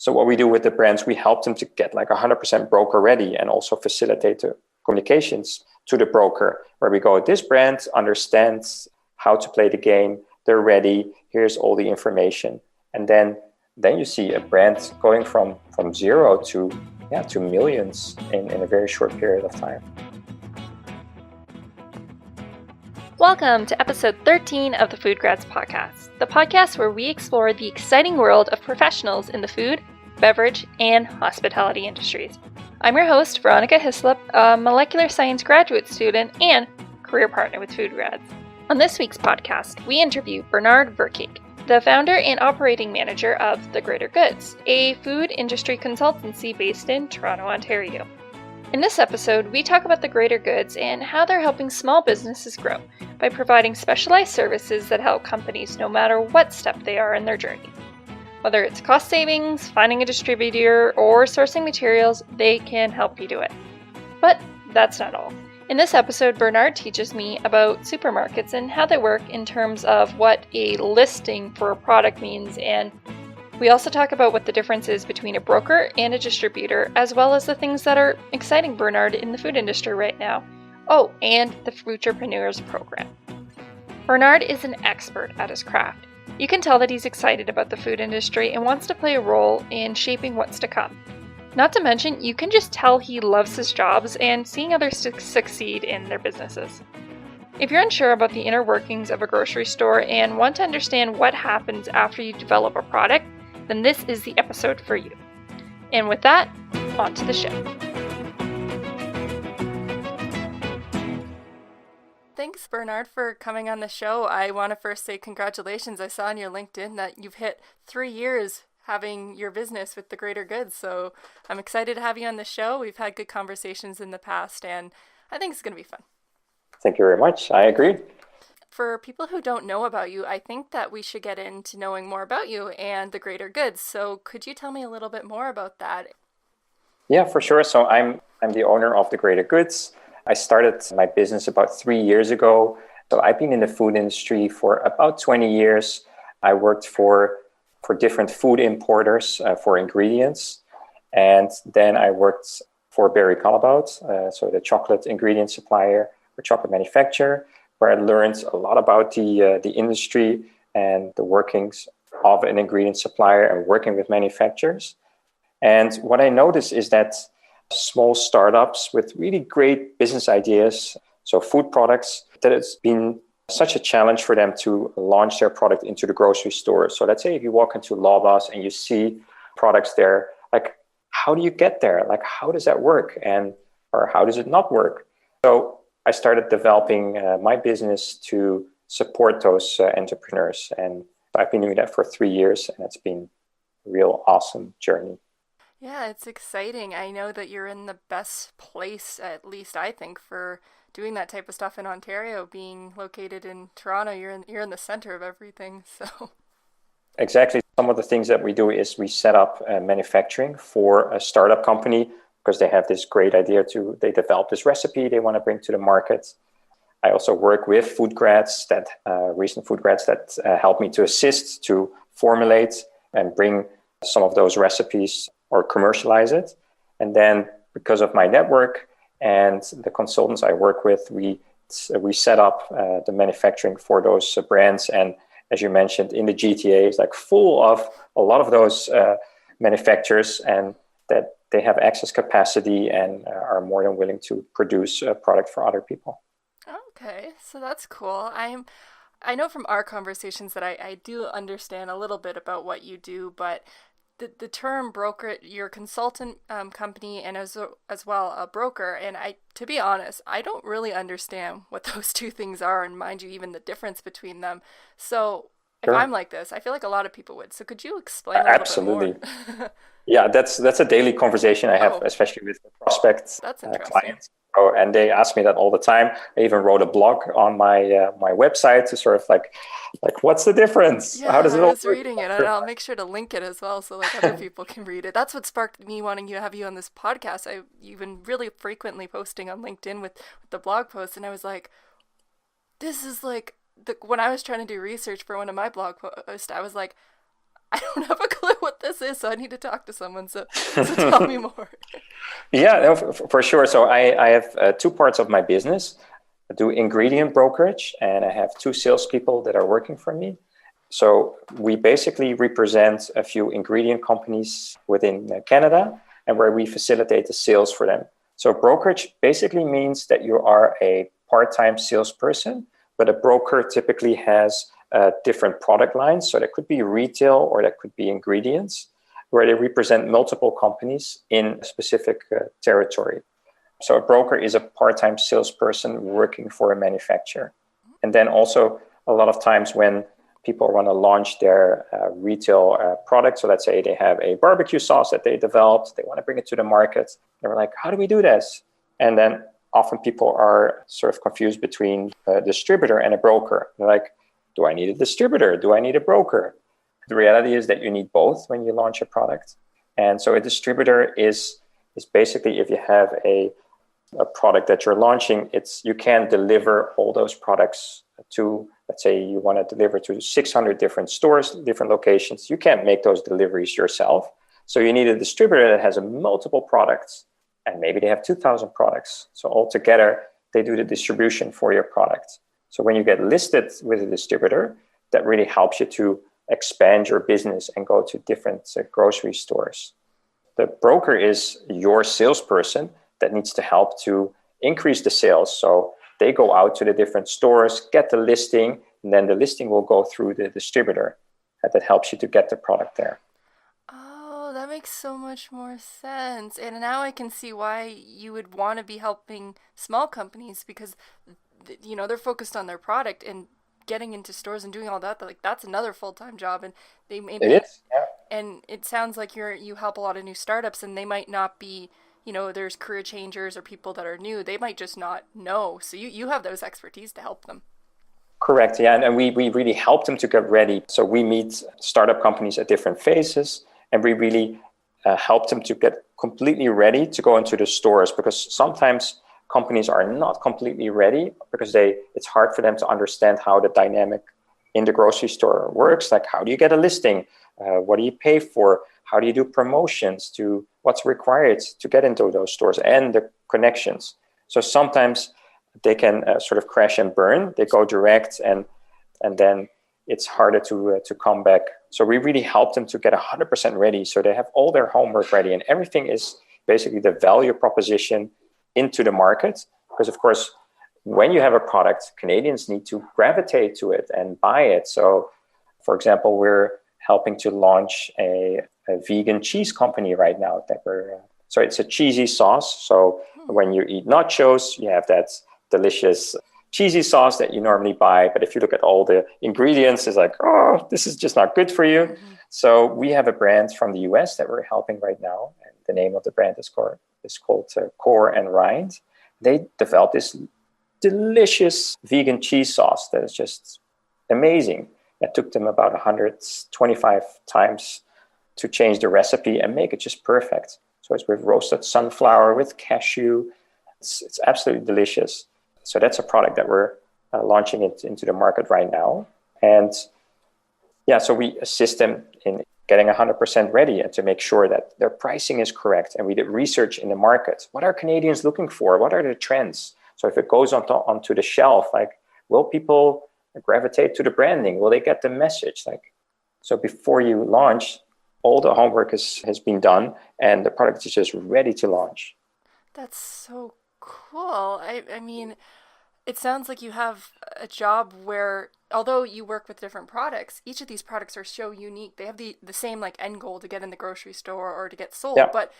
So what we do with the brands, we help them to get like 100% broker ready and also facilitate the communications to the broker, where we go, this brand understands how to play the game. They're ready. Here's all the information. And then you see a brand going from zero to millions in a very short period of time. Welcome to episode 13 of the FoodGrads podcast, the podcast where we explore the exciting world of professionals in the food, beverage, and hospitality industries. I'm your host, Veronica Hislop, a molecular science graduate student and career partner with FoodGrads. On this week's podcast, we interview Bernard Verkaaik, the founder and operating manager of The Greater Goods, a food industry consultancy based in Toronto, Ontario. In this episode, we talk about The Greater Goods and how they're helping small businesses grow by providing specialized services that help companies no matter what step they are in their journey. Whether it's cost savings, finding a distributor, or sourcing materials, they can help you do it. But that's not all. In this episode, Bernard teaches me about supermarkets and how they work in terms of what a listing for a product means, and we also talk about what the difference is between a broker and a distributor, as well as the things that are exciting Bernard in the food industry right now. Oh, and the Futurepeneurs Program. Bernard is an expert at his craft. You can tell that he's excited about the food industry and wants to play a role in shaping what's to come. Not to mention, you can just tell he loves his jobs and seeing others succeed in their businesses. If you're unsure about the inner workings of a grocery store and want to understand what happens after you develop a product, then this is the episode for you. And with that, on to the show. Thanks, Bernard, for coming on the show. I want to first say congratulations. I saw on your LinkedIn that you've hit 3 years having your business with The Greater Goods, so I'm excited to have you on the show. We've had good conversations in the past, and I think it's going to be fun. Thank you very much. I agree. For people who don't know about you, I think that we should get into knowing more about you and The Greater Goods. So could you tell me a little bit more about that? Yeah, for sure. So I'm the owner of The Greater Goods. I started my business about 3 years ago. So I've been in the food industry for about 20 years. I worked for different food importers for ingredients. And then I worked for Barry Callebaut, so the chocolate ingredient supplier or chocolate manufacturer, where I learned a lot about the industry and the workings of an ingredient supplier and working with manufacturers. And what I noticed is that small startups with really great business ideas, so food products, that it's been such a challenge for them to launch their product into the grocery store. So let's say if you walk into Loblaws and you see products there, like, how do you get there? Like, how does that work? Or how does it not work? So I started developing my business to support those entrepreneurs. And I've been doing that for 3 years, and it's been a real awesome journey. Yeah, it's exciting. I know that you're in the best place, at least I think, for doing that type of stuff in Ontario. Being located in Toronto, you're in the center of everything. So exactly. Some of the things that we do is we set up manufacturing for a startup company, because they have this great idea they develop this recipe they want to bring to the market. I also work with FoodGrads, recent FoodGrads that help me to assist to formulate and bring some of those recipes or commercialize it. And then because of my network and the consultants I work with, we set up the manufacturing for those brands. And as you mentioned, in the GTA, it's like full of a lot of those manufacturers, and that they have excess capacity and are more than willing to produce a product for other people. Okay, so that's cool. I know from our conversations that I do understand a little bit about what you do, but the term broker, you're a consultant company and as well a broker, and to be honest, I don't really understand what those two things are, and mind you, even the difference between them. So Sure. If I'm like this, I feel like a lot of people would. So could you explain a little Absolutely. bit more? Yeah, that's a daily conversation I have, especially with prospects, clients. Oh, and they ask me that all the time. I even wrote a blog on my my website to sort of like what's the difference? Yeah, How does it all I was work? reading it, and I'll make sure to link it as well, so like other people can read it. That's what sparked me wanting to have you on this podcast. You've been really frequently posting on LinkedIn with the blog posts, and I was like, this is like when I was trying to do research for one of my blog posts, I was like, I don't have a clue what this is, so I need to talk to someone. So tell me more. Yeah, no, for sure. So I have two parts of my business. I do ingredient brokerage, and I have two salespeople that are working for me. So we basically represent a few ingredient companies within Canada, and where we facilitate the sales for them. So brokerage basically means that you are a part-time salesperson, but a broker typically has different product lines. So that could be retail or that could be ingredients, where they represent multiple companies in a specific territory. So a broker is a part-time salesperson working for a manufacturer. And then also a lot of times when people want to launch their retail product, so let's say they have a barbecue sauce that they developed, they want to bring it to the market. They're like, how do we do this? And then often people are sort of confused between a distributor and a broker. They're like, do I need a distributor? Do I need a broker? The reality is that you need both when you launch a product. And so a distributor is basically if you have a product that you're launching, you can deliver all those products to, let's say you want to deliver to 600 different stores, different locations. You can't make those deliveries yourself. So you need a distributor that has multiple products, and maybe they have 2,000 products. So altogether, they do the distribution for your product. So when you get listed with a distributor, that really helps you to expand your business and go to different grocery stores. The broker is your salesperson that needs to help to increase the sales. So they go out to the different stores, get the listing, and then the listing will go through the distributor. That helps you to get the product there. Oh, that makes so much more sense. And now I can see why you would want to be helping small companies because, they're focused on their product and getting into stores and doing all that. Like that's another full-time job, and they maybe It is, yeah. And it sounds like you help a lot of new startups, and they might not be, there's career changers or people that are new. They might just not know. So you have those expertise to help them. Correct, yeah. And we really help them to get ready. So we meet startup companies at different phases, and we really help them to get completely ready to go into the stores, because sometimes companies are not completely ready because it's hard for them to understand how the dynamic in the grocery store works. Like, how do you get a listing? What do you pay for? How do you do promotions? To what's required to get into those stores and the connections. So sometimes they can sort of crash and burn. They go direct, and then it's harder to come back. So we really help them to get 100% ready. So they have all their homework ready, and everything is basically the value proposition into the market. Because of course, when you have a product, Canadians need to gravitate to it and buy it. So for example, we're helping to launch a vegan cheese company right now. So it's a cheesy sauce. So when you eat nachos, you have that delicious cheesy sauce that you normally buy. But if you look at all the ingredients, it's like, oh, this is just not good for you. Mm-hmm. So we have a brand from the US that we're helping right now. And the name of the brand is called Core and Rind. They developed this delicious vegan cheese sauce that is just amazing. It took them about 125 times to change the recipe and make it just perfect. So it's with roasted sunflower, with cashew. It's absolutely delicious. So that's a product that we're launching into the market right now. And yeah, so we assist them in getting 100% ready and to make sure that their pricing is correct. And we did research in the market. What are Canadians looking for? What are the trends? So if it goes onto the shelf, like, will people gravitate to the branding? Will they get the message? So before you launch, all the homework has been done, and the product is just ready to launch. That's so cool. I mean, it sounds like you have a job where, although you work with different products, each of these products are so unique. They have the same end goal to get in the grocery store or to get sold. Yeah. But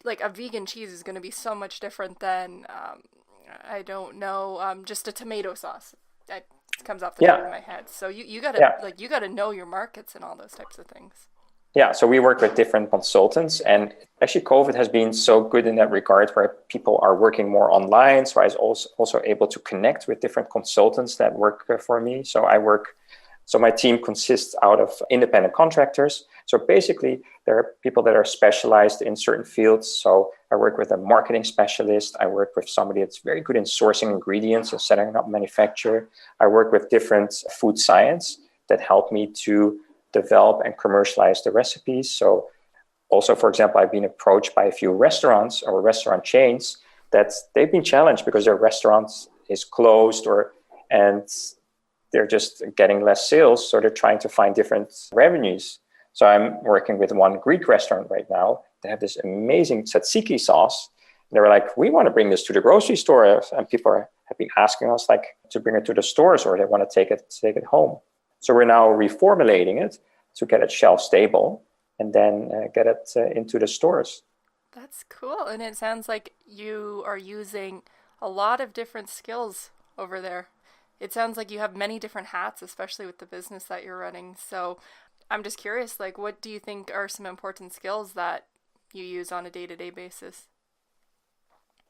a vegan cheese is going to be so much different than, I don't know, just a tomato sauce. That comes off the top of my head. So you gotta you gotta know your markets and all those types of things. Yeah, so we work with different consultants, and actually COVID has been so good in that regard, where people are working more online. So I was also able to connect with different consultants that work for me. So my team consists out of independent contractors. So basically, there are people that are specialized in certain fields. So I work with a marketing specialist. I work with somebody that's very good in sourcing ingredients and setting up manufacture. I work with different food science that help me to develop and commercialize the recipes. So also, for example, I've been approached by a few restaurants or restaurant chains that they've been challenged because their restaurants is closed and they're just getting less sales. So they're trying to find different revenues. So I'm working with one Greek restaurant right now. They have this amazing tzatziki sauce. They were like, we want to bring this to the grocery store. And people have been asking us like to bring it to the stores, or they want to take it home. So we're now reformulating it to get it shelf stable and then get it into the stores. That's cool. And it sounds like you are using a lot of different skills over there. It sounds like you have many different hats, especially with the business that you're running. So I'm just curious, like, what do you think are some important skills that you use on a day-to-day basis?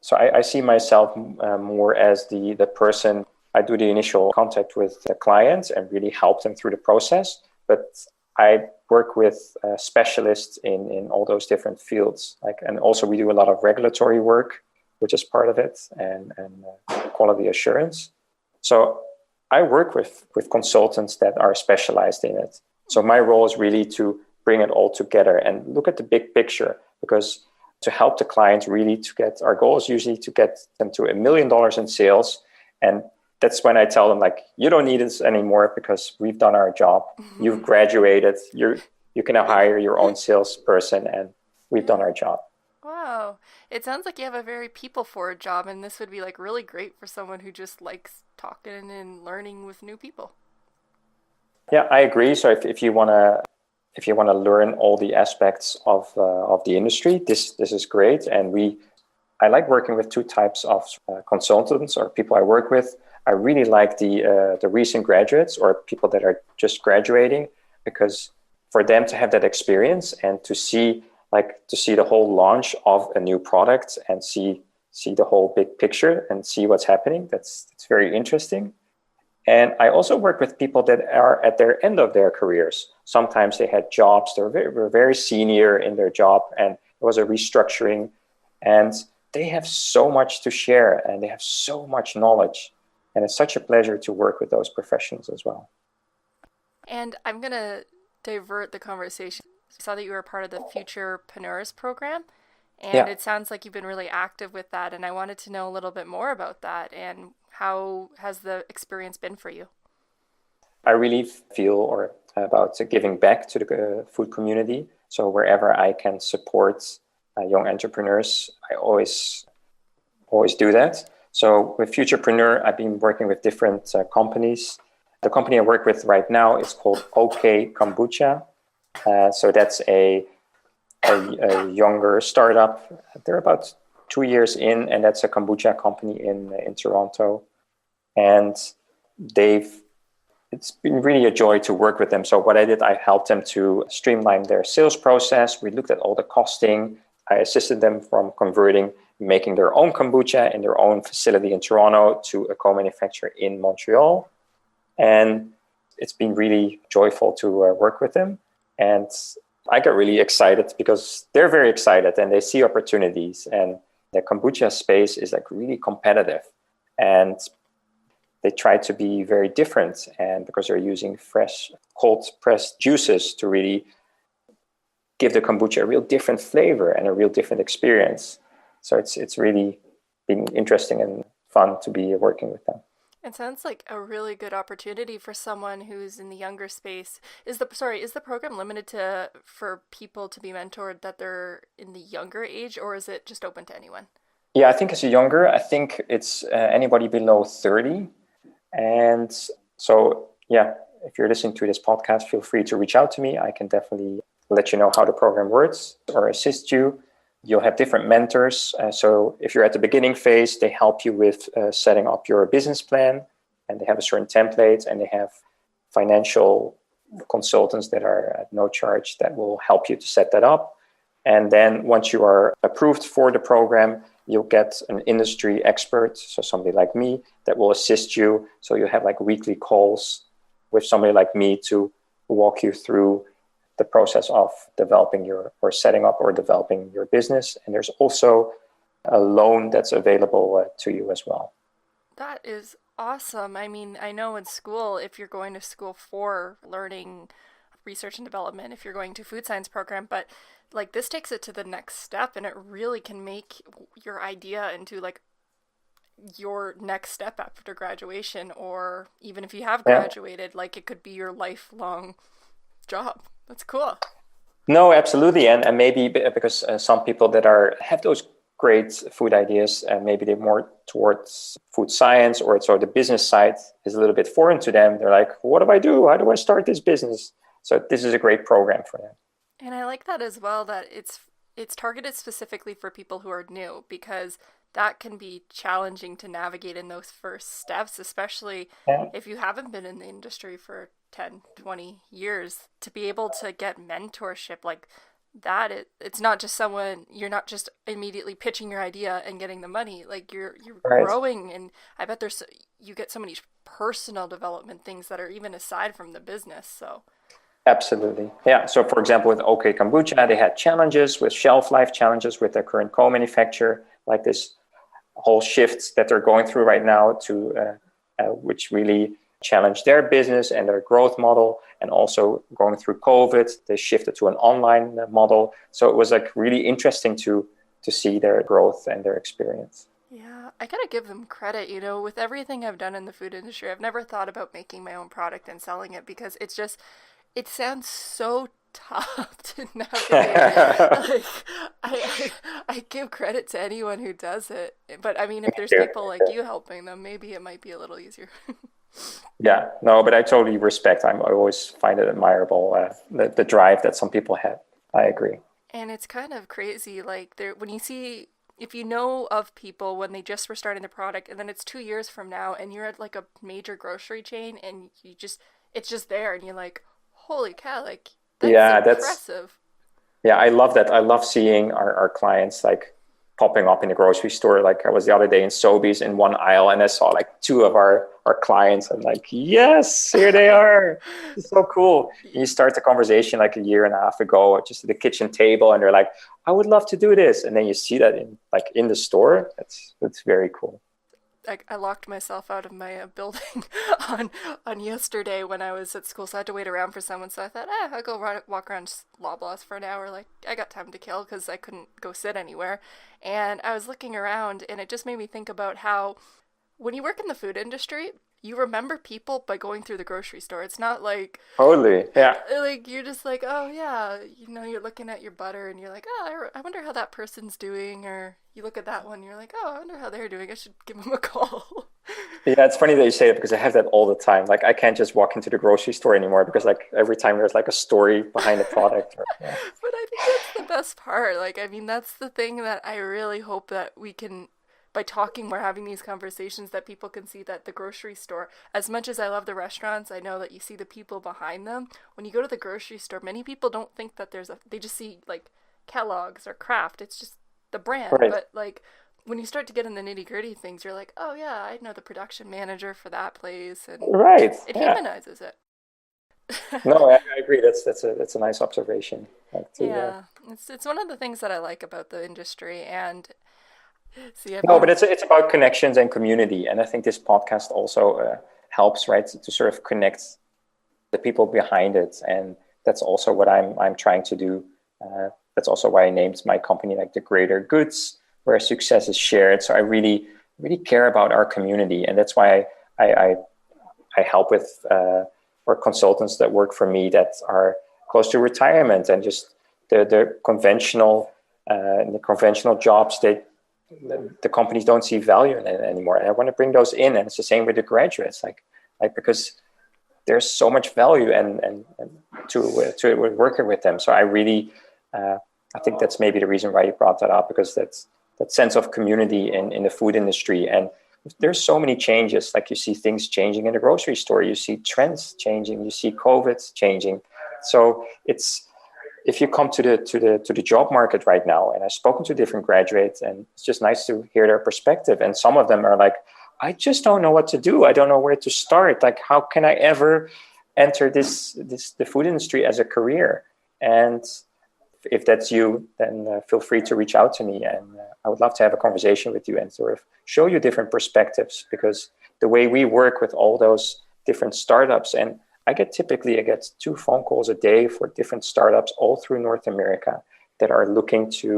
So I see myself more as the person. I do the initial contact with the clients and really help them through the process. But I work with specialists in all those different fields. And also we do a lot of regulatory work, which is part of it, and quality assurance. So I work with consultants that are specialized in it. So my role is really to bring it all together and look at the big picture, because to help the clients really to get, our goal is usually to get them to $1 million in sales. And that's when I tell them, like, you don't need this anymore because we've done our job. Mm-hmm. You've graduated. You can now hire your own salesperson, and we've done our job. Wow. It sounds like you have a very people-forward job, and this would be like really great for someone who just likes talking and learning with new people. Yeah, I agree. So if you want to learn all the aspects of the industry, this is great. And I like working with two types of consultants or people I work with. I really like the recent graduates or people that are just graduating, because for them to have that experience and to see the whole launch of a new product and see the whole big picture and see what's happening, it's very interesting. And I also work with people that are at their end of their careers. Sometimes they had jobs, they were very senior in their job, and it was a restructuring, and they have so much to share and they have so much knowledge. And it's such a pleasure to work with those professionals as well. And I'm going to divert the conversation. I saw that you were part of the Futurepeneurs Program, and It sounds like you've been really active with that. And I wanted to know a little bit more about that, and how has the experience been for you? I really feel about giving back to the food community. So wherever I can support young entrepreneurs, I always do that. So with Futurepreneur, I've been working with different companies. The company I work with right now is called OK Kombucha. So that's a younger startup. They're about 2 years in, and that's a kombucha company in Toronto. And it's been really a joy to work with them. So what I did, I helped them to streamline their sales process. We looked at all the costing. I assisted them from making their own kombucha in their own facility in Toronto to a co-manufacturer in Montreal. And it's been really joyful to work with them. And I got really excited because they're very excited and they see opportunities. And the kombucha space is like really competitive. And they try to be very different, and because they're using fresh, cold pressed juices to really give the kombucha a real different flavor and a real different experience. So it's really been interesting and fun to be working with them. It sounds like a really good opportunity for someone who's in the younger space. Is the program limited for people to be mentored that they're in the younger age, or is it just open to anyone? Yeah, I think I think it's anybody below 30. And so, yeah, if you're listening to this podcast, feel free to reach out to me. I can definitely let you know how the program works or assist you. You'll have different mentors. So if you're at the beginning phase, they help you with setting up your business plan, and they have a certain template, and they have financial consultants that are at no charge that will help you to set that up. And then once you are approved for the program, you'll get an industry expert, so somebody like me, that will assist you. So you have like weekly calls with somebody like me to walk you through the process of setting up or developing your business. And there's also a loan that's available to you as well. That is awesome. I mean, I know in school, if you're going to school for learning research and development if you're going to food science program, but like this takes it to the next step, and it really can make your idea into like your next step after graduation, or even if you have graduated, like it could be your lifelong job. That's cool. No, absolutely. And maybe because some people that have those great food ideas, and maybe they're more towards food science, or the business side is a little bit foreign to them. They're like, what do I do? How do I start this business? So this is a great program for them. And I like that as well, that it's targeted specifically for people who are new, because that can be challenging to navigate in those first steps, especially if you haven't been in the industry for 10, 20 years, to be able to get mentorship like that. It's not just someone, you're not just immediately pitching your idea and getting the money, like you're growing. And I bet you get so many personal development things that are even aside from the business. So absolutely. Yeah. So for example, with OK Kombucha, they had challenges with shelf life, challenges with their current co-manufacturer, like this whole shift that they're going through right now to which really challenged their business and their growth model. And also going through COVID, they shifted to an online model. So it was like really interesting to see their growth and their experience. Yeah, I gotta give them credit. With everything I've done in the food industry, I've never thought about making my own product and selling it, because it sounds so tough to navigate. Like, I give credit to anyone who does it, but I mean, if there's people like you helping them, maybe it might be a little easier. Yeah, no, but I totally respect. I always find it admirable, the drive that some people have. I agree. And it's kind of crazy, like when you see, if you know of people when they just were starting the product, and then it's 2 years from now, and you're at like a major grocery chain, and it's just there, and you're like, holy cow, like that's impressive. I love that. I love seeing our clients like popping up in the grocery store. Like I was the other day in Sobeys in one aisle, and I saw like 2 of our clients. I'm like, yes, here they are. It's so cool. And you start the conversation like a year and a half ago, just at the kitchen table, and they're like, I would love to do this. And then you see that in the store. That's very cool. I locked myself out of my building on yesterday when I was at school, so I had to wait around for someone. So I thought, I'll go walk around Loblaws for an hour. Like, I got time to kill because I couldn't go sit anywhere. And I was looking around, and it just made me think about how when you work in the food industry, you remember people by going through the grocery store. It's not like... Totally, yeah. Like, you're just like, oh, yeah, you're looking at your butter, and you're like, oh, I wonder how that person's doing. Or you look at that one, and you're like, oh, I wonder how they're doing. I should give them a call. Yeah, it's funny that you say it, because I have that all the time. Like, I can't just walk into the grocery store anymore, because like every time there's like a story behind the product. But I think that's the best part. Like, I mean, that's the thing that I really hope that we can... By talking, we're having these conversations, that people can see that the grocery store, as much as I love the restaurants, I know that you see the people behind them. When you go to the grocery store, many people don't think that they just see like Kellogg's or Kraft. It's just the brand. Right. But like when you start to get in the nitty gritty things, you're like, oh yeah, I know the production manager for that place, and right. It humanizes it. No, I agree. That's a nice observation. It's one of the things that I like about the industry. And but it's about connections and community, and I think this podcast also helps, right, to sort of connect the people behind it, and that's also what I'm trying to do. That's also why I named my company like The Greater Goods, where success is shared. So I really care about our community, and that's why I help with or consultants that work for me that are close to retirement, and just the conventional jobs the companies don't see value in it anymore. And I want to bring those in. And it's the same with the graduates, like because there's so much value and to working with them. So I really, I think that's maybe the reason why you brought that up, because that's that sense of community in the food industry. And there's so many changes. Like you see things changing in the grocery store, you see trends changing, you see COVID changing. So if you come to the job market right now, and I've spoken to different graduates, and it's just nice to hear their perspective. And some of them are like, I just don't know what to do. I don't know where to start. Like, how can I ever enter the food industry as a career? And if that's you, then feel free to reach out to me. And I would love to have a conversation with you and sort of show you different perspectives, because the way we work with all those different startups, and I get 2 phone calls a day for different startups all through North America that are looking to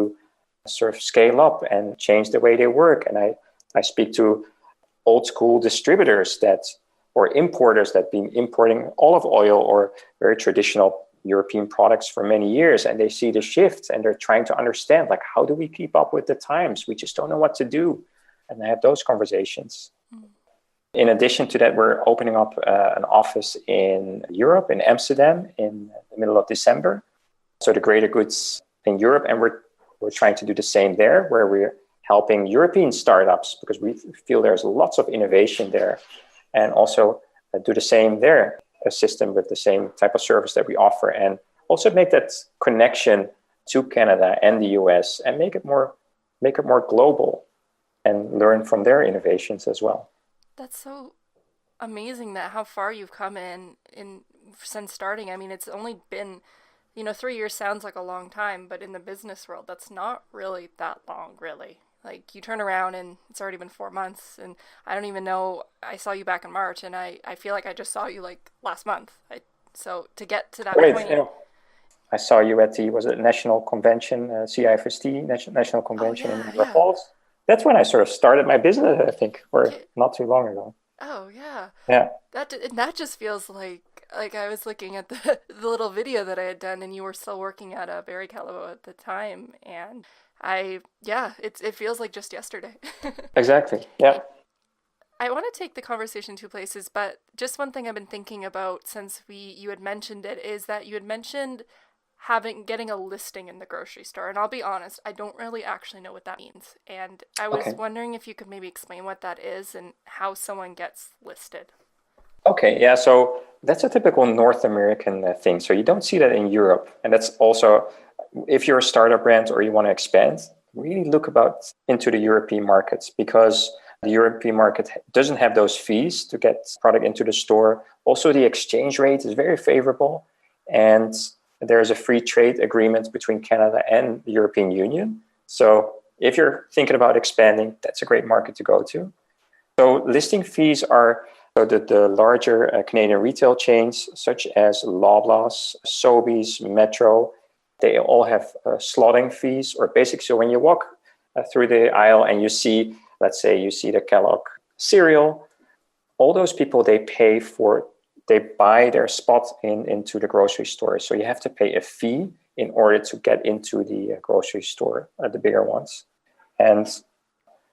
sort of scale up and change the way they work. And I speak to old school distributors or importers that been importing olive oil or very traditional European products for many years, and they see the shift and they're trying to understand, like, how do we keep up with the times? We just don't know what to do. And I have those conversations. In addition to that, we're opening up an office in Europe, in Amsterdam, in the middle of December. So the greater goods in Europe, and we're trying to do the same there, where we're helping European startups because we feel there's lots of innovation there, and also do the same there. Assist them with the same type of service that we offer, and also make that connection to Canada and the US and make it more global and learn from their innovations as well. That's so amazing that how far you've come in since starting. I mean, it's only been, 3 years sounds like a long time, but in the business world, that's not really that long, really. Like, you turn around and it's already been 4 months, and I don't even know, I saw you back in March, and I feel like I just saw you like last month. So to get to that point. I saw you at the, was it National Convention, CIFST, National Convention in Niagara Falls. That's when I sort of started my business, I think, or not too long ago. Oh, yeah. Yeah. That just feels like I was looking at the little video that I had done, and you were still working at a Berry Calabo at the time, and it feels like just yesterday. Exactly. Yeah. I want to take the conversation 2 places, but just one thing I've been thinking about since you had mentioned it is that you had mentioned getting a listing in the grocery store. And I'll be honest, I don't really actually know what that means. And I was wondering if you could maybe explain what that is and how someone gets listed. Okay, yeah, so that's a typical North American thing. So you don't see that in Europe. And that's also, if you're a startup brand or you want to expand, really look into the European markets, because the European market doesn't have those fees to get product into the store. Also, the exchange rate is very favorable. And there's a free trade agreement between Canada and the European Union. So if you're thinking about expanding, that's a great market to go to. So listing fees are the larger Canadian retail chains, such as Loblaws, Sobeys, Metro. They all have slotting fees, or basically, so when you walk through the aisle and you see, let's say you see the Kellogg cereal, all those people, they buy their spot into the grocery store. So you have to pay a fee in order to get into the grocery store, the bigger ones. And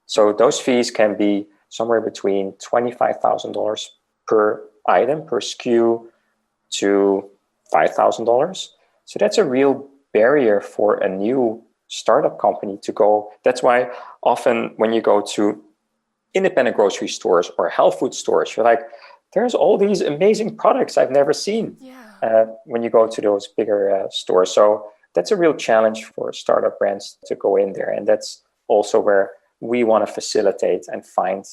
so those fees can be somewhere between $25,000 per item, per SKU, to $5,000. So that's a real barrier for a new startup company to go. That's why often when you go to independent grocery stores or health food stores, you're like, there's all these amazing products I've never seen when you go to those bigger stores. So that's a real challenge for startup brands to go in there. And that's also where we want to facilitate and find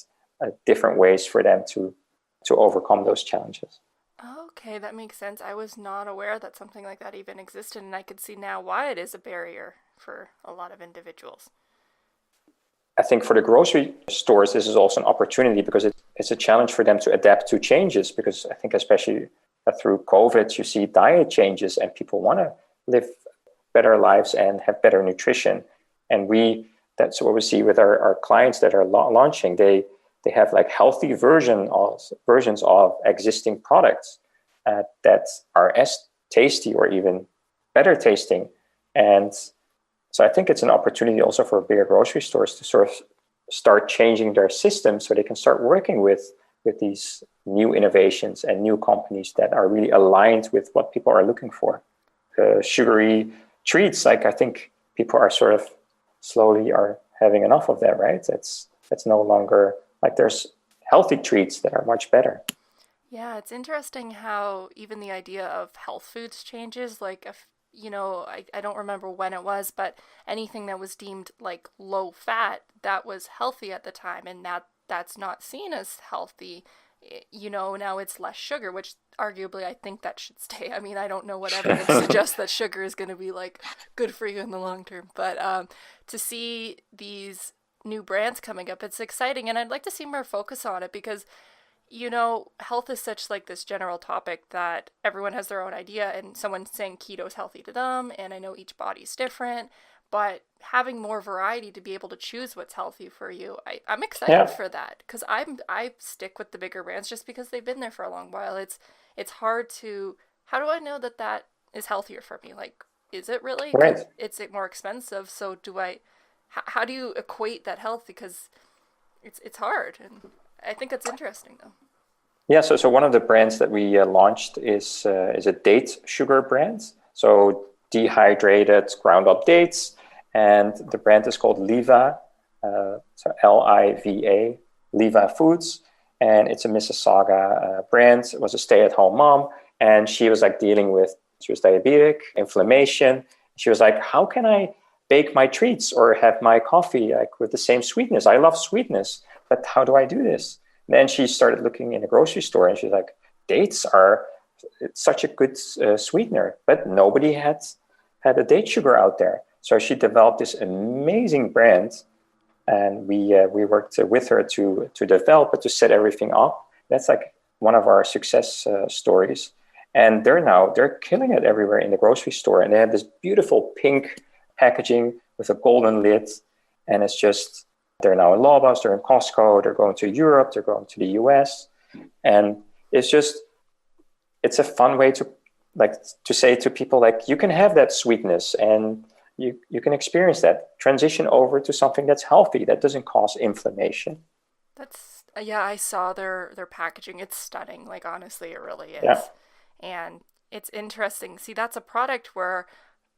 different ways for them to overcome those challenges. Okay, that makes sense. I was not aware that something like that even existed, and I could see now why it is a barrier for a lot of individuals. I think for the grocery stores, this is also an opportunity, because it's a challenge for them to adapt to changes, because I think especially through COVID, you see diet changes and people want to live better lives and have better nutrition. And that's what we see with our clients that are launching. They have like healthy versions of existing products that are as tasty or even better tasting. And so I think it's an opportunity also for bigger grocery stores to sort of start changing their system so they can start working with these new innovations and new companies that are really aligned with what people are looking for. Sugary treats, like I think people are sort of slowly are having enough of that, right? It's no longer like, there's healthy treats that are much better. Yeah, it's interesting how even the idea of health foods changes. Like, I don't remember when it was, but anything that was deemed like low fat, that was healthy at the time, and that's not seen as healthy. Now it's less sugar, which arguably I think that should stay. I mean, I don't know what evidence suggests that sugar is going to be like good for you in the long term, but to see these new brands coming up, it's exciting, and I'd like to see more focus on it, because Health is such like this general topic that everyone has their own idea, and someone's saying keto is healthy to them, and I know each body's different, but having more variety to be able to choose what's healthy for you, I'm excited for that, because I stick with the bigger brands just because they've been there for a long while. It's hard to, how do I know that is healthier for me? Like, is it really? 'Cause Right. it's more expensive, so how do you equate that health? Because it's hard, and I think that's interesting though. Yeah, so one of the brands that we launched is a date sugar brand. So dehydrated, ground up dates, and the brand is called Liva, so Liva, Liva Foods, and it's a Mississauga brand. It was a stay-at-home mom, and she was like she was diabetic, inflammation. She was like, how can I bake my treats or have my coffee like with the same sweetness? I love sweetness, but how do I do this? Then she started looking in a grocery store, and she's like, dates are such a good sweetener, but nobody had a date sugar out there. So she developed this amazing brand, and we worked with her to develop it, to set everything up. That's like one of our success stories. And they're killing it everywhere in the grocery store. And they have this beautiful pink packaging with a golden lid. And it's just, they're now in Loblaws, they're in Costco, they're going to Europe, they're going to the US. And it's a fun way to say to people, like, you can have that sweetness and you can experience that. Transition over to something that's healthy, that doesn't cause inflammation. Yeah, I saw their packaging. It's stunning. Like, honestly, it really is. Yeah. And it's interesting. See, that's a product where,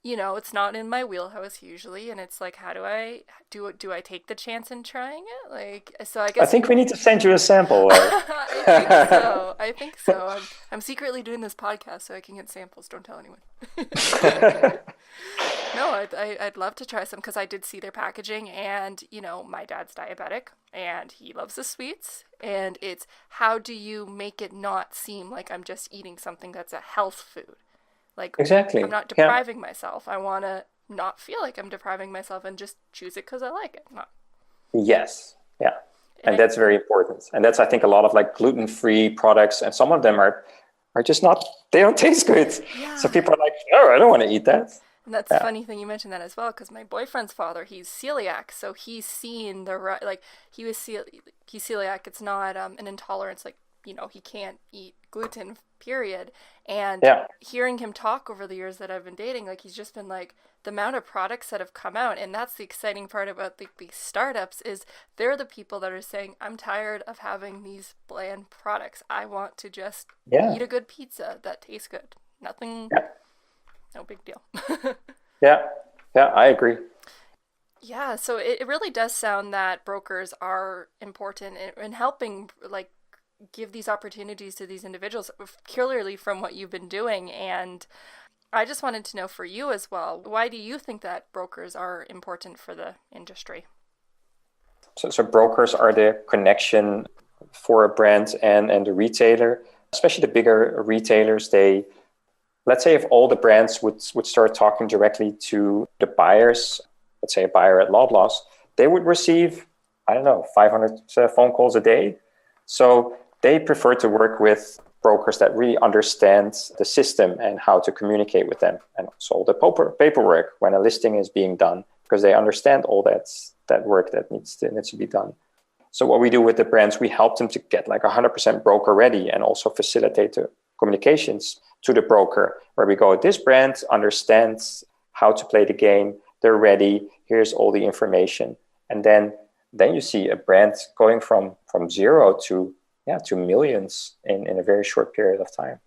it's not in my wheelhouse usually, and it's like, how do I take the chance in trying it? Like, so I guess I think we need to send you a sample. I think so. I'm secretly doing this podcast so I can get samples. Don't tell anyone. No, I'd love to try some, because I did see their packaging, and my dad's diabetic and he loves the sweets, and it's, how do you make it not seem like I'm just eating something that's a health food? Like, Exactly. I'm not depriving myself. I want to not feel like I'm depriving myself and just choose it because I like it. Yes. Yeah. And that's very important. And that's, I think, a lot of like gluten-free products, and some of them are just not, they don't taste good. Yeah. So people are like, oh, I don't want to eat that. And that's a funny thing you mentioned that as well, because my boyfriend's father, he's celiac, so he's seen he's celiac. It's not an intolerance, like, he can't eat gluten, period. And hearing him talk over the years that I've been dating, like, he's just been like, the amount of products that have come out, and that's the exciting part about these startups, is they're the people that are saying, I'm tired of having these bland products. I want to just eat a good pizza that tastes good. Nothing... Yeah. No big deal. Yeah, I agree. Yeah, so it really does sound that brokers are important in helping, like, give these opportunities to these individuals, clearly from what you've been doing. And I just wanted to know for you as well, why do you think that brokers are important for the industry? So brokers are the connection for a brand and the retailer, especially the bigger retailers. Let's say if all the brands would start talking directly to the buyers, let's say a buyer at Loblaws, they would receive, 500 phone calls a day. So they prefer to work with brokers that really understand the system and how to communicate with them, and also all the paperwork when a listing is being done, because they understand all that work that needs to be done. So what we do with the brands, we help them to get like 100% broker ready, and also facilitate the communications to the broker, where we go, this brand understands how to play the game, they're ready, here's all the information. And then you see a brand going from zero to millions in a very short period of time.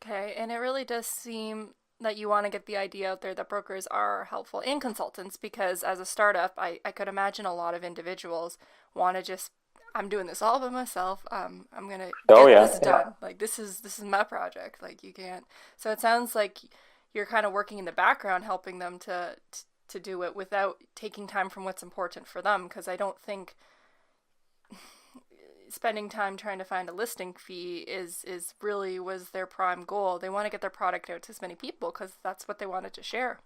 Okay, and it really does seem that you want to get the idea out there that brokers are helpful, and consultants, because as a startup, I could imagine a lot of individuals want to just, I'm doing this all by myself. I'm gonna get this done. Yeah. Like, this is my project. Like, you can't. So it sounds like you're kind of working in the background, helping them to do it without taking time from what's important for them. Because I don't think spending time trying to find a listing fee is really was their prime goal. They want to get their product out to as many people because that's what they wanted to share.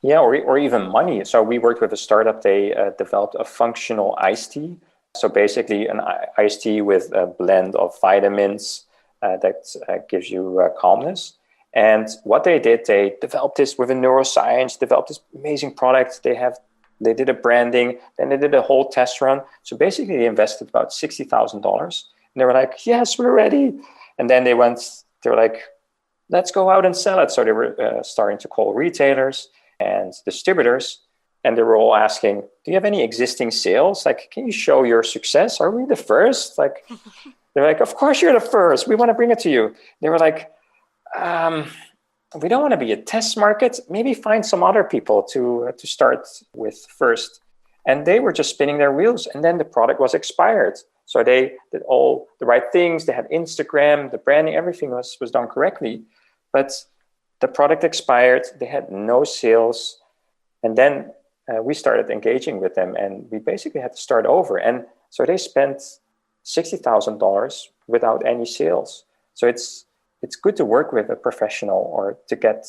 Yeah, or even money. So we worked with a startup. They developed a functional iced tea. So basically an iced tea with a blend of vitamins that gives you calmness. And what they did, they developed this with a neuroscience, developed this amazing product. They did a branding, then they did a whole test run. So basically they invested about $60,000. And they were like, yes, we're ready. And then they were like, let's go out and sell it. So they were starting to call retailers and distributors. And they were all asking, do you have any existing sales? Like, can you show your success? Are we the first? Like, they're like, of course you're the first. We want to bring it to you. They were like, we don't want to be a test market. Maybe find some other people to start with first. And they were just spinning their wheels. And then the product was expired. So they did all the right things. They had Instagram, the branding, everything was done correctly. But the product expired. They had no sales. And then we started engaging with them. And we basically had to start over. And so they spent $60,000 without any sales. So it's good to work with a professional or to get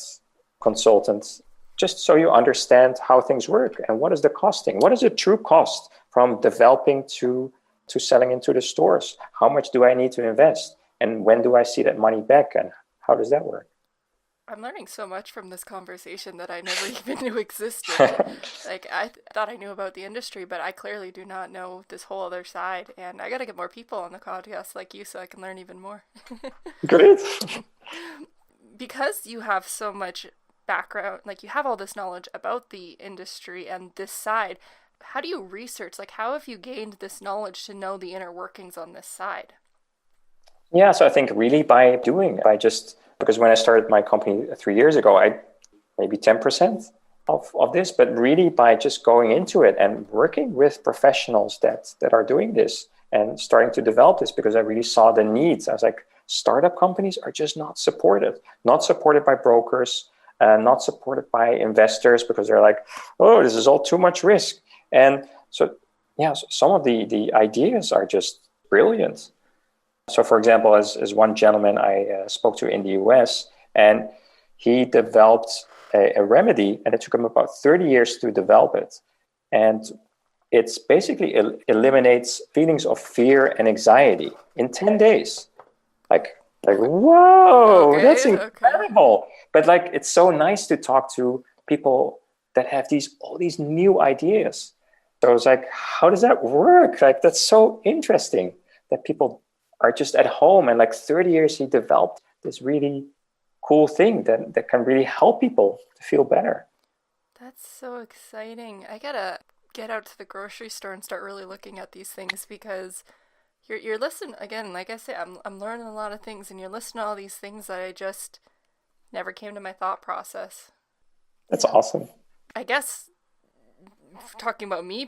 consultants just so you understand how things work and what is the costing. What is the true cost from developing to selling into the stores? How much do I need to invest? And when do I see that money back? And how does that work? I'm learning so much from this conversation that I never even knew existed. Like, I thought I knew about the industry, but I clearly do not know this whole other side. And I got to get more people on the podcast like you so I can learn even more. Great. Because you have so much background, like you have all this knowledge about the industry and this side, how do you research? Like, how have you gained this knowledge to know the inner workings on this side? Yeah, so I think really because when I started my company 3 years ago, I maybe 10% of this, but really by just going into it and working with professionals that are doing this and starting to develop this, because I really saw the needs. I was like, startup companies are just not supported by brokers, not supported by investors, because they're like, oh, this is all too much risk. And so, yeah, so some of the ideas are just brilliant. So, for example, as one gentleman I spoke to in the US, and he developed a remedy, and it took him about 30 years to develop it. And it's basically eliminates feelings of fear and anxiety in 10 days. Like whoa, okay, that's incredible. Okay. But like, it's so nice to talk to people that have all these new ideas. So I was like, how does that work? Like, that's so interesting that people are just at home, and like 30 years he developed this really cool thing that can really help people to feel better. That's so exciting. I gotta get out to the grocery store and start really looking at these things, because you're listening again. Like I say, I'm learning a lot of things, and you're listening to all these things that I just never came to my thought process. That's awesome. I guess talking about me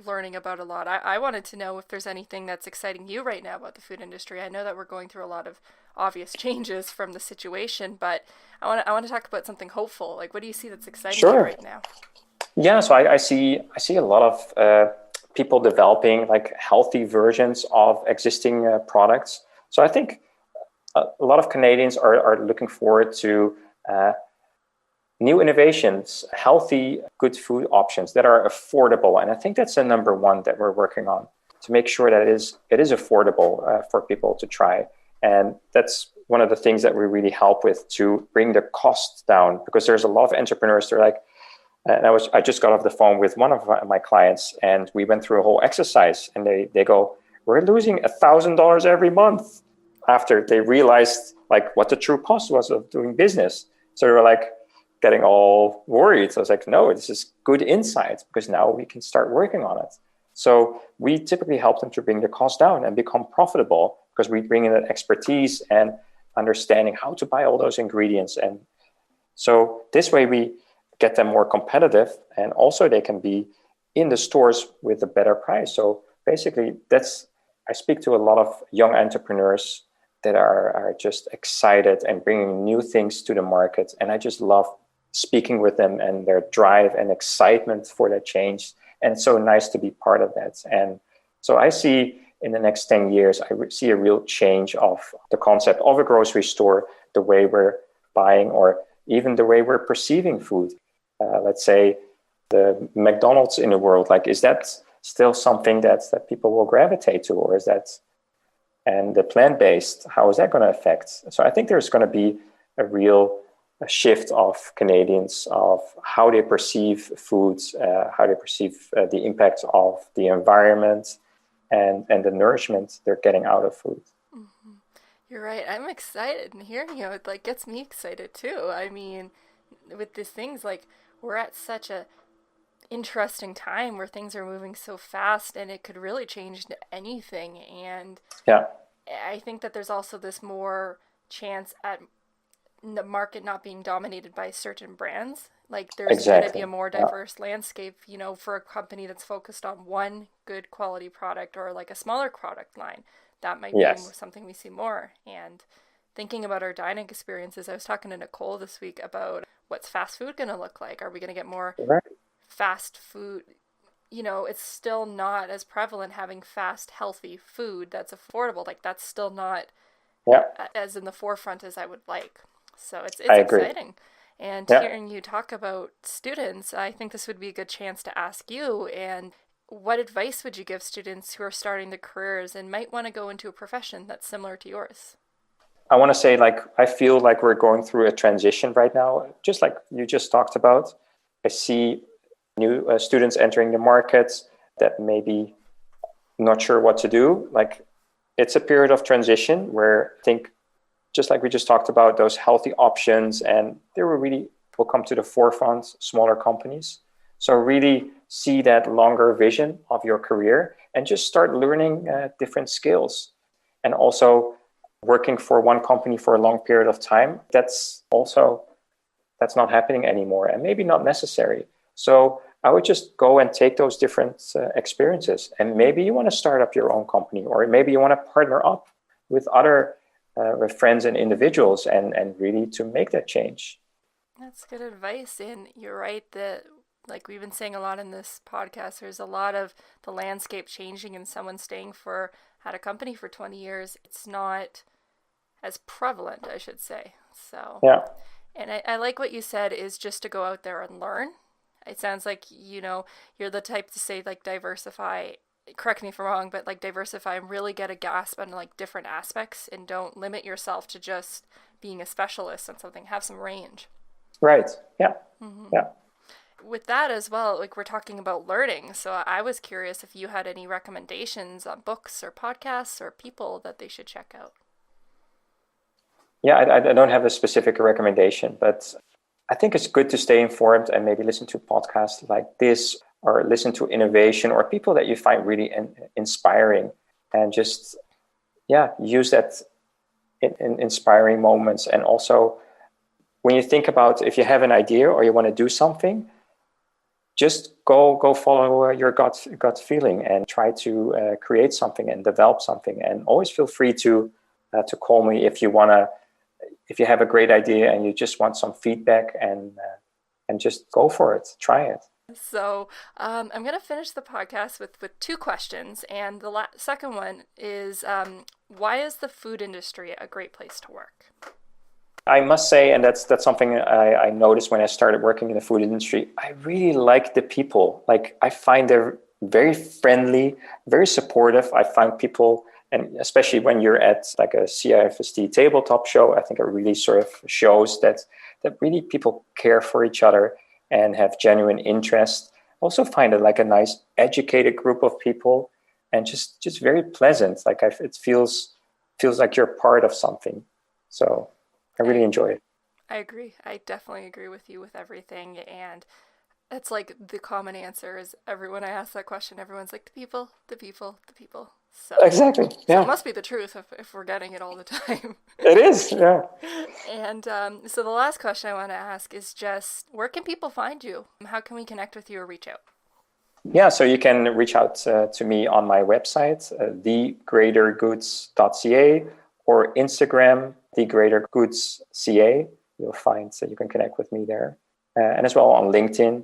learning about a lot, I wanted to know if there's anything that's exciting you right now about the food industry. I know that we're going through a lot of obvious changes from the situation, but I want to talk about something hopeful. Like, what do you see that's exciting you right now? Yeah, so I see a lot of people developing like healthy versions of existing products. So I think a lot of Canadians are looking forward to new innovations, healthy, good food options that are affordable. And I think that's the number one that we're working on, to make sure that it is affordable for people to try. And that's one of the things that we really help with, to bring the costs down, because there's a lot of entrepreneurs that are like, and I just got off the phone with one of my clients, and we went through a whole exercise, and they go, we're losing $1,000 every month, after they realized like what the true cost was of doing business. So they were like getting all worried. So I was like, no, this is good insight, because now we can start working on it. So we typically help them to bring the cost down and become profitable, because we bring in that expertise and understanding how to buy all those ingredients. And so this way we get them more competitive, and also they can be in the stores with a better price. So basically I speak to a lot of young entrepreneurs that are just excited and bringing new things to the market. And I just love speaking with them and their drive and excitement for that change. And it's so nice to be part of that. And so I see in the next 10 years, I see a real change of the concept of a grocery store, the way we're buying, or even the way we're perceiving food. Let's say the McDonald's in the world, like, is that still something that people will gravitate to, or is that, and the plant-based, how is that going to affect? So I think there's going to be a real shift of Canadians of how they perceive foods, how they perceive the impact of the environment and the nourishment they're getting out of food. Mm-hmm. You're right. I'm excited, and hearing you, it like gets me excited too. I mean, with these things, like we're at such a interesting time where things are moving so fast, and it could really change anything. And Yeah, I think that there's also this more chance at the market not being dominated by certain brands. Like there's going to be exactly. a more Yeah. diverse landscape, for a company that's focused on one good quality product or like a smaller product line. That might be Yes. something we see more. And thinking about our dining experiences, I was talking to Nicole this week about what's fast food going to look like. Are we going to get more Right. fast food? It's still not as prevalent having fast, healthy food that's affordable. Like that's still not Yeah, as in the forefront as I would like. So it's I agree. exciting. And Yeah. hearing you talk about students, I think this would be a good chance to ask you, and what advice would you give students who are starting their careers and might want to go into a profession that's similar to yours? I want to say, I feel like we're going through a transition right now, just like you just talked about. I see new students entering the market that maybe not sure what to do. Like, it's a period of transition where I think, just like we just talked about, those healthy options, and they will come to the forefront, smaller companies. So really see that longer vision of your career and just start learning different skills. And also working for one company for a long period of time, that's not happening anymore and maybe not necessary. So I would just go and take those different experiences. And maybe you want to start up your own company, or maybe you want to partner up with other with friends and individuals and really to make that change. That's good advice. And you're right that, like we've been saying a lot in this podcast, there's a lot of the landscape changing, and someone staying at a company for 20 years, it's not as prevalent, I should say. So, Yeah, and I like what you said is just to go out there and learn. It sounds like, you're the type to say like diversify, correct me if I'm wrong, but like diversify and really get a grasp on like different aspects, and don't limit yourself to just being a specialist on something. Have some range. right. Yeah, Mm-hmm. yeah. With that as well, like we're talking about learning. So I was curious if you had any recommendations on books or podcasts or people that they should check out. Yeah, I don't have a specific recommendation, but I think it's good to stay informed and maybe listen to podcasts like this, or listen to innovation or people that you find really inspiring, and just, use that in inspiring moments. And also, when you think about, if you have an idea or you want to do something, just go follow your gut feeling and try to create something and develop something. And always feel free to call me if you have a great idea and you just want some feedback, and just go for it, try it. So I'm going to finish the podcast with two questions. And the second one is, why is the food industry a great place to work? I must say, and that's something I noticed when I started working in the food industry, I really like the people. Like, I find they're very friendly, very supportive. I find people, and especially when you're at like a CIFST tabletop show, I think it really sort of shows that really people care for each other and have genuine interest. Also find it like a nice educated group of people, and just very pleasant. Like, it feels like you're part of something. So I really enjoy it. I agree. I definitely agree with you with everything. And it's like the common answer is, when I ask that question, everyone's like, the people, the people, the people. Exactly. So Yeah. it must be the truth if we're getting it all the time. It is. Yeah. And so the last question I want to ask is just, where can people find you? How can we connect with you or reach out? Yeah. So you can reach out to me on my website, thegreatergoods.ca, or Instagram, thegreatergoods.ca. You'll find, so you can connect with me there. And as well on LinkedIn,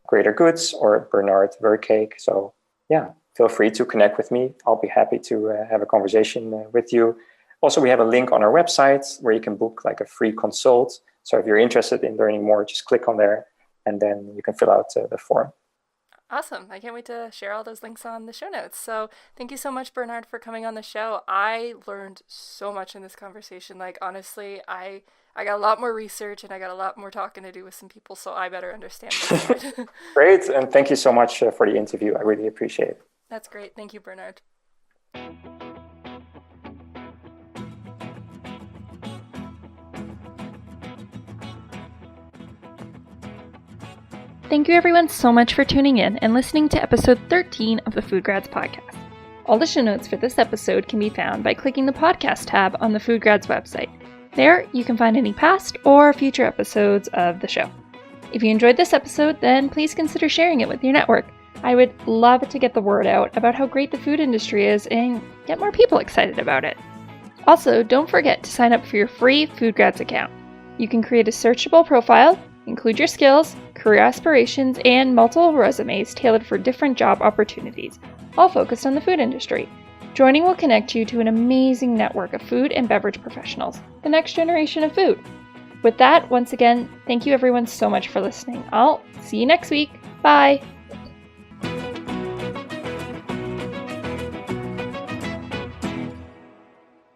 Greater Goods or Bernard Verkaaik. So yeah, feel free to connect with me. I'll be happy to have a conversation with you. Also, we have a link on our website where you can book like a free consult. So if you're interested in learning more, just click on there, and then you can fill out the form. Awesome. I can't wait to share all those links on the show notes. So thank you so much, Bernard, for coming on the show. I learned so much in this conversation. Like, honestly, I got a lot more research and I got a lot more talking to do with some people, so I better understand this. Great. And thank you so much for the interview. I really appreciate it. That's great. Thank you, Bernard. Thank you everyone so much for tuning in and listening to episode 13 of the FoodGrads podcast. All the show notes for this episode can be found by clicking the podcast tab on the FoodGrads website. There, you can find any past or future episodes of the show. If you enjoyed this episode, then please consider sharing it with your network. I would love to get the word out about how great the food industry is and get more people excited about it. Also, don't forget to sign up for your free FoodGrads account. You can create a searchable profile, include your skills, career aspirations, and multiple resumes tailored for different job opportunities, all focused on the food industry. Joining will connect you to an amazing network of food and beverage professionals, the next generation of food. With that, once again, thank you everyone so much for listening. I'll see you next week. Bye!